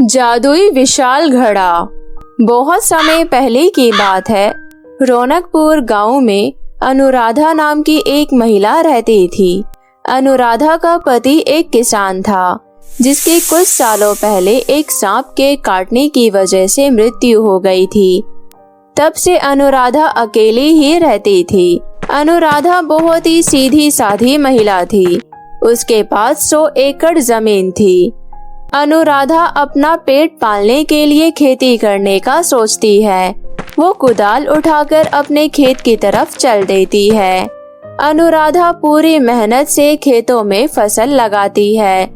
जादुई विशाल घड़ा। बहुत समय पहले की बात है। रौनकपुर गांव में अनुराधा नाम की एक महिला रहती थी। अनुराधा का पति एक किसान था, जिसकी कुछ सालों पहले एक सांप के काटने की वजह से मृत्यु हो गई थी। तब से अनुराधा अकेली ही रहती थी। अनुराधा बहुत ही सीधी साधी महिला थी। उसके पास 100 एकड़ जमीन थी। अनुराधा अपना पेट पालने के लिए खेती करने का सोचती है। वो कुदाल उठाकर अपने खेत की तरफ चल देती है। अनुराधा पूरी मेहनत से खेतों में फसल लगाती है,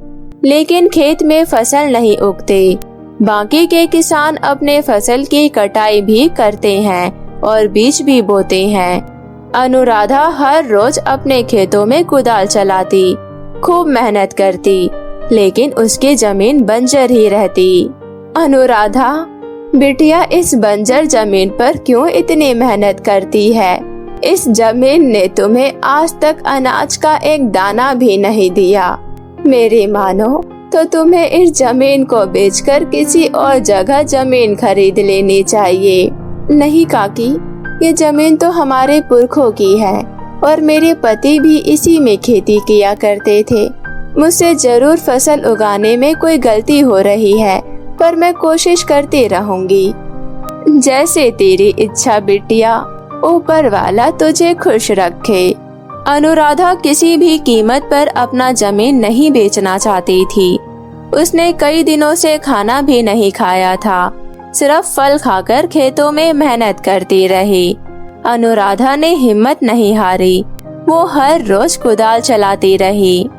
लेकिन खेत में फसल नहीं उगती। बाकी के किसान अपने फसल की कटाई भी करते हैं और बीज भी बोते हैं। अनुराधा हर रोज अपने खेतों में कुदाल चलाती, खूब मेहनत करती, लेकिन उसकी जमीन बंजर ही रहती। अनुराधा, बिटिया, इस बंजर जमीन पर क्यों इतनी मेहनत करती है? इस जमीन ने तुम्हें आज तक अनाज का एक दाना भी नहीं दिया। मेरी मानो तो तुम्हें इस जमीन को बेचकर किसी और जगह जमीन खरीद लेनी चाहिए। नहीं काकी, ये जमीन तो हमारे पुरखों की है और मेरे पति भी इसी में खेती किया करते थे। मुझसे जरूर फसल उगाने में कोई गलती हो रही है, पर मैं कोशिश करती रहूंगी। जैसे तेरी इच्छा बिटिया, ऊपर वाला तुझे खुश रखे। अनुराधा किसी भी कीमत पर अपना जमीन नहीं बेचना चाहती थी। उसने कई दिनों से खाना भी नहीं खाया था, सिर्फ फल खाकर खेतों में मेहनत करती रही। अनुराधा ने हिम्मत नहीं हारी। वो हर रोज कुदाल चलाती रही।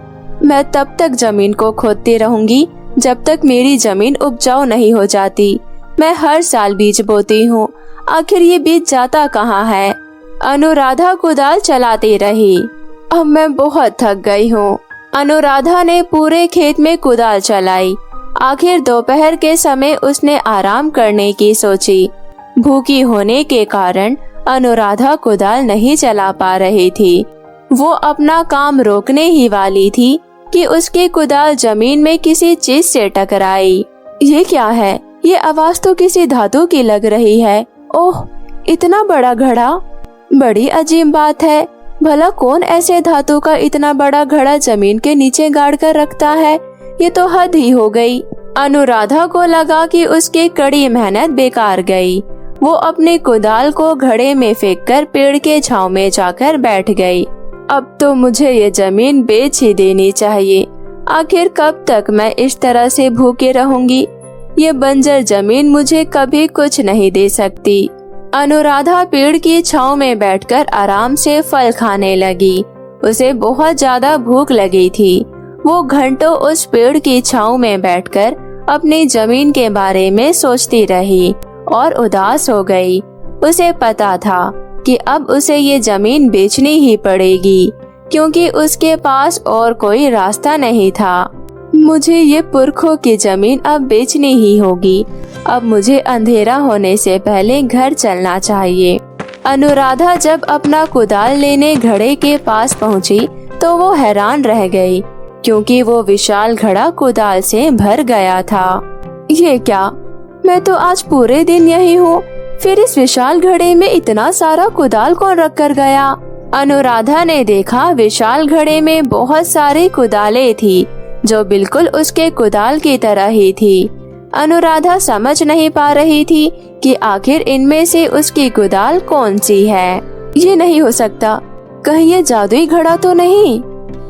मैं तब तक जमीन को खोदती रहूंगी जब तक मेरी जमीन उपजाऊ नहीं हो जाती। मैं हर साल बीज बोती हूँ, आखिर ये बीज जाता कहाँ है? अनुराधा कुदाल चलाती रही। अब मैं बहुत थक गई हूँ। अनुराधा ने पूरे खेत में कुदाल चलाई। आखिर दोपहर के समय उसने आराम करने की सोची। भूखी होने के कारण अनुराधा कुदाल नहीं चला पा रही थी। वो अपना काम रोकने ही वाली थी कि उसकी कुदाल जमीन में किसी चीज से टकराई। ये क्या है? ये आवाज तो किसी धातु की लग रही है। ओह, इतना बड़ा घड़ा! बड़ी अजीब बात है। भला कौन ऐसे धातु का इतना बड़ा घड़ा जमीन के नीचे गाड़ कर रखता है? ये तो हद ही हो गई। अनुराधा को लगा कि उसकी कड़ी मेहनत बेकार गई। वो अपने कुदाल को घड़े में फेंककर पेड़ के छांव में जाकर बैठ गई। अब तो मुझे ये जमीन बेच ही देनी चाहिए। आखिर कब तक मैं इस तरह से भूखे रहूंगी? ये बंजर जमीन मुझे कभी कुछ नहीं दे सकती। अनुराधा पेड़ की छांव में बैठकर आराम से फल खाने लगी। उसे बहुत ज्यादा भूख लगी थी। वो घंटों उस पेड़ की छांव में बैठकर अपनी जमीन के बारे में सोचती रही और उदास हो गई। उसे पता था कि अब उसे ये जमीन बेचनी ही पड़ेगी, क्योंकि उसके पास और कोई रास्ता नहीं था। मुझे ये पुरखों की जमीन अब बेचनी ही होगी। अब मुझे अंधेरा होने से पहले घर चलना चाहिए। अनुराधा जब अपना कुदाल लेने घड़े के पास पहुंची तो वो हैरान रह गई, क्योंकि वो विशाल घड़ा कुदाल से भर गया था। ये क्या? मैं तो आज पूरे दिन यही हूँ, फिर इस विशाल घड़े में इतना सारा कुदाल कौन रख कर गया? अनुराधा ने देखा विशाल घड़े में बहुत सारी कुदालें थी, जो बिल्कुल उसके कुदाल की तरह ही थी। अनुराधा समझ नहीं पा रही थी कि आखिर इनमें से उसकी कुदाल कौन सी है। ये नहीं हो सकता, कहीं ये जादुई घड़ा तो नहीं?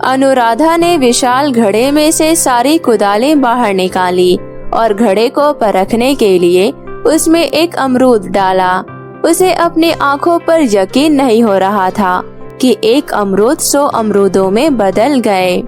अनुराधा ने विशाल घड़े में से सारी कुदालें बाहर निकाली और घड़े को परखने के लिए उसमें एक अमरूद डाला। उसे अपनी आंखों पर यकीन नहीं हो रहा था कि एक अमरूद 100 अमरूदों में बदल गए।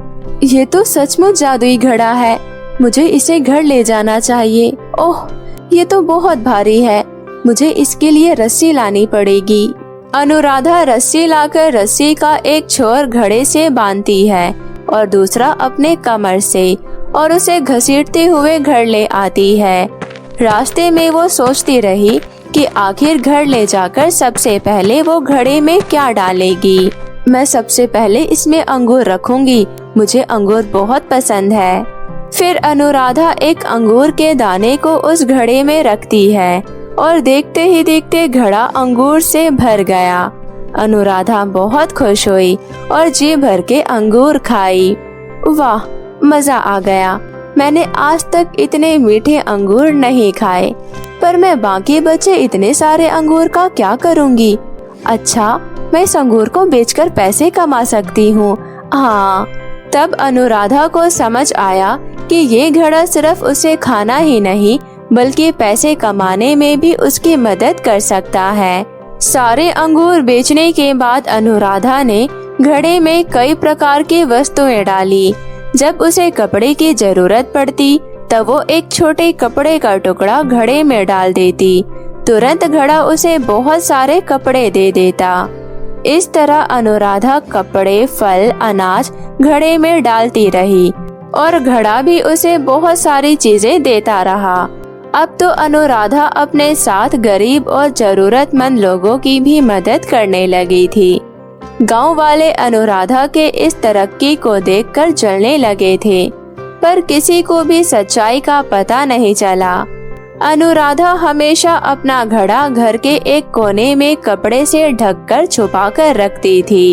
ये तो सचमुच जादुई घड़ा है। मुझे इसे घर ले जाना चाहिए। ओह, ये तो बहुत भारी है। मुझे इसके लिए रस्सी लानी पड़ेगी। अनुराधा रस्सी लाकर रस्सी का एक छोर घड़े से बांधती है और दूसरा अपने कमर से, और उसे घसीटते हुए घर ले आती है। रास्ते में वो सोचती रही कि आखिर घर ले जाकर सबसे पहले वो घड़े में क्या डालेगी। मैं सबसे पहले इसमें अंगूर रखूंगी। मुझे अंगूर बहुत पसंद है। फिर अनुराधा एक अंगूर के दाने को उस घड़े में रखती है और देखते ही देखते घड़ा अंगूर से भर गया। अनुराधा बहुत खुश हुई और जी भर के अंगूर खाई। वाह, मजा आ गया। मैंने आज तक इतने मीठे अंगूर नहीं खाए, पर मैं बाकी बचे इतने सारे अंगूर का क्या करूँगी? अच्छा, मैं इस अंगूर को बेचकर पैसे कमा सकती हूँ। हाँ, तब अनुराधा को समझ आया कि ये घड़ा सिर्फ उसे खाना ही नहीं बल्कि पैसे कमाने में भी उसकी मदद कर सकता है। सारे अंगूर बेचने के बाद अनुराधा ने घड़े में कई प्रकार की वस्तुएं डाली। जब उसे कपड़े की जरूरत पड़ती तब वो एक छोटे कपड़े का टुकड़ा घड़े में डाल देती। तुरंत घड़ा उसे बहुत सारे कपड़े दे देता। इस तरह अनुराधा कपड़े, फल, अनाज घड़े में डालती रही और घड़ा भी उसे बहुत सारी चीजें देता रहा। अब तो अनुराधा अपने साथ गरीब और जरूरतमंद लोगों की भी मदद करने लगी थी। गांव वाले अनुराधा के इस तरक्की को देखकर जलने लगे थे, पर किसी को भी सच्चाई का पता नहीं चला। अनुराधा हमेशा अपना घड़ा घर के एक कोने में कपड़े से ढककर छुपाकर रखती थी।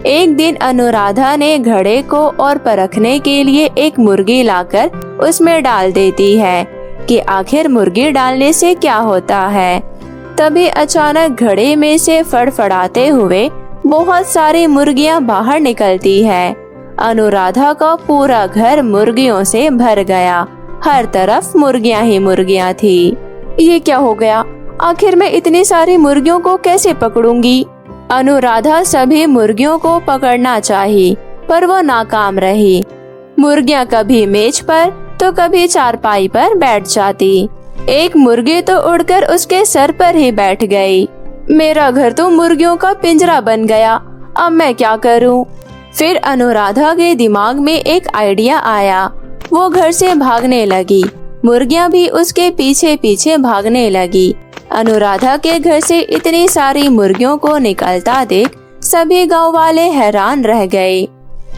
एक दिन अनुराधा ने घड़े को और परखने के लिए एक मुर्गी लाकर उसमें डाल देती है कि आखिर मुर्गी डालने से क्या होता है। तभी अचानक घड़े में से फड़फड़ाते हुए बहुत सारी मुर्गियां बाहर निकलती है। अनुराधा का पूरा घर मुर्गियों से भर गया। हर तरफ मुर्गियां ही मुर्गियां थी। ये क्या हो गया? आखिर मैं इतनी सारी मुर्गियों को कैसे पकड़ूंगी? अनुराधा सभी मुर्गियों को पकड़ना चाही, पर वो नाकाम रही। मुर्गियां कभी मेज पर तो कभी चारपाई पर बैठ जाती। एक मुर्गी तो उड़कर उसके सर पर ही बैठ गई। मेरा घर तो मुर्गियों का पिंजरा बन गया। अब मैं क्या करूं? फिर अनुराधा के दिमाग में एक आइडिया आया। वो घर से भागने लगी। मुर्गियां भी उसके पीछे पीछे भागने लगी। अनुराधा के घर से इतनी सारी मुर्गियों को निकलता देख सभी गांव वाले हैरान रह गए।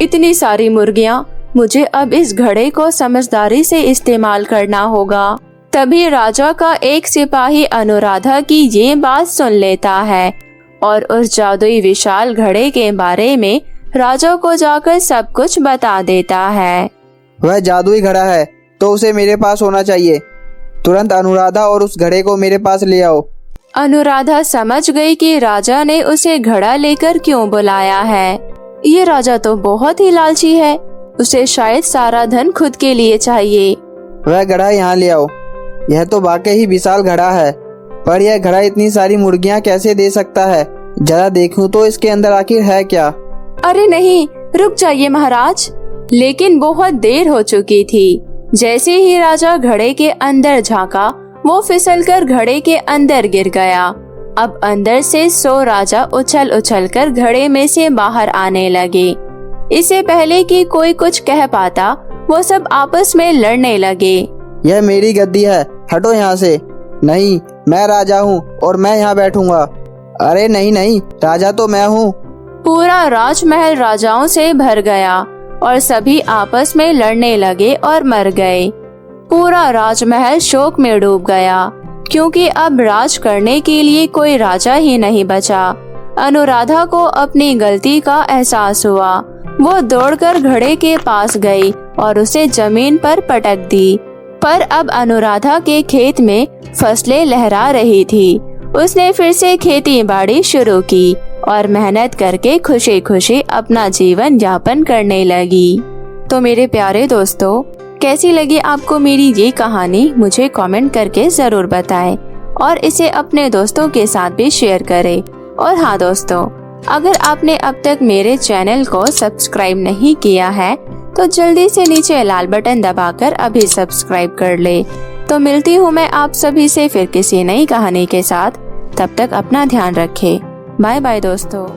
इतनी सारी मुर्गियां, मुझे अब इस घड़े को समझदारी से इस्तेमाल करना होगा। तभी राजा का एक सिपाही अनुराधा की ये बात सुन लेता है और उस जादुई विशाल घड़े के बारे में राजा को जाकर सब कुछ बता देता है। वह जादुई घड़ा है तो उसे मेरे पास होना चाहिए। तुरंत अनुराधा और उस घड़े को मेरे पास ले आओ। अनुराधा समझ गई कि राजा ने उसे घड़ा लेकर क्यों बुलाया है। ये राजा तो बहुत ही लालची है। उसे शायद सारा धन खुद के लिए चाहिए। वह घड़ा यहाँ ले आओ। यह तो वाकई ही विशाल घड़ा है, पर यह घड़ा इतनी सारी मुर्गियाँ कैसे दे सकता है? जरा देखूं तो इसके अंदर आखिर है क्या? अरे नहीं, रुक जाइए महाराज। लेकिन बहुत देर हो चुकी थी। जैसे ही राजा घड़े के अंदर झांका, वो फिसलकर घड़े के अंदर गिर गया। अब अंदर से 100 राजा उछल उछल कर घड़े में से बाहर आने लगे। इससे पहले कि कोई कुछ कह पाता, वो सब आपस में लड़ने लगे। यह मेरी गद्दी है, हटो यहाँ से। नहीं, मैं राजा हूँ और मैं यहाँ बैठूंगा। अरे नहीं नहीं, राजा तो मैं हूँ। पूरा राजमहल राजाओं से भर गया और सभी आपस में लड़ने लगे और मर गए। पूरा राजमहल शोक में डूब गया, क्योंकि अब राज करने के लिए कोई राजा ही नहीं बचा। अनुराधा को अपनी गलती का एहसास हुआ। वो दौड़कर घड़े के पास गई और उसे जमीन पर पटक दी। पर अब अनुराधा के खेत में फसलें लहरा रही थी। उसने फिर से खेती बाड़ी शुरू की और मेहनत करके खुशी खुशी अपना जीवन यापन करने लगी। तो मेरे प्यारे दोस्तों, कैसी लगी आपको मेरी ये कहानी? मुझे कमेंट करके जरूर बताएं और इसे अपने दोस्तों के साथ भी शेयर करें। और हाँ दोस्तों, अगर आपने अब तक मेरे चैनल को सब्सक्राइब नहीं किया है तो जल्दी से नीचे लाल बटन दबाकर अभी सब्सक्राइब कर ले। तो मिलती हूँ मैं आप सभी से फिर किसी नई कहानी के साथ। तब तक अपना ध्यान रखें। बाय बाय दोस्तों।